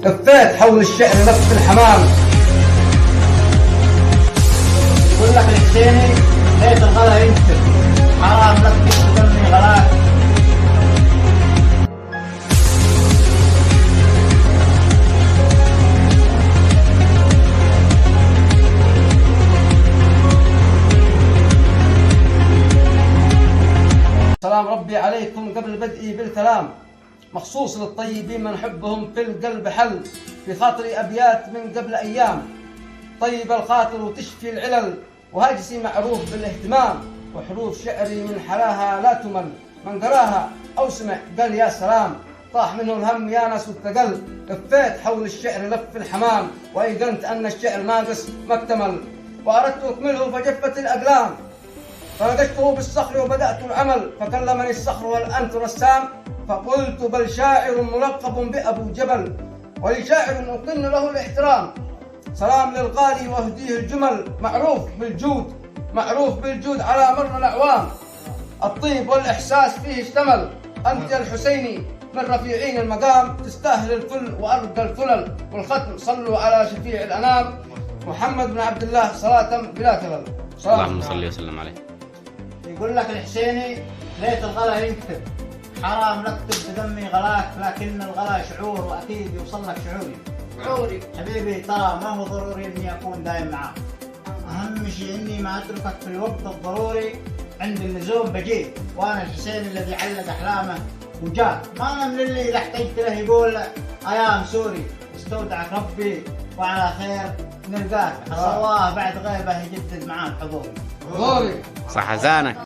لفيت حول الشعر لف الحمام. يقول لك الحسيني ليت الغلا ينكتب، حرام لك تكتبني غلاك. سلام ربي عليكم قبل بدئي بالكلام، مخصوص للطيبين من حبهم في القلب حل. في خاطري أبيات من قبل أيام، طيب الخاطر وتشفي العلل، وهاجسي معروف بالاهتمام، وحروف شعري من حلاها لا تمل. من قراها أو سمع قال يا سلام، طاح منه الهم يا ناس والثقل. لفيت حول الشعر لف الحمام، وأيقنت أن الشعر ناقص ما اكتمل. وأردت أكمله فجفت الأقلام، فنقشته بالصخر وبدأت العمل. فكلمني الصخر والأنت رسام، فقلت بل شاعر ملقب بأبو جبل، ولشاعر أقن له الاحترام. سلام للغالي واهديه الجمل، معروف بالجود على مر الأعوام. الطيب والإحساس فيه اشتمل، أنت يا الحسيني من رفيعين المقام، تستاهل الكل وأرقى الفلل. والختم صلوا على شفيع الأنام، محمد بن عبد الله صلاة بلا كلل. اللهم صل وسلم عليه. يقول لك الحسيني ليت الغلا ينكتب، حرام لك تدمي غلاك، لكن الغلا شعور واكيد يوصل لك شعوري حبيبي. ترى ما هو ضروري اني اكون دايم معاك، اهم شيء اني ما اتركك في الوقت الضروري، عند اللزوم بجيت. وانا الحسين الذي علق احلامه وجاء، ما انا من اللي اذا احتجت له يقول ايام سوري. استودعك ربي وعلى خير نلقاك، عسى الله بعد غيبه يجدد معاك حضوري. صح حزانك.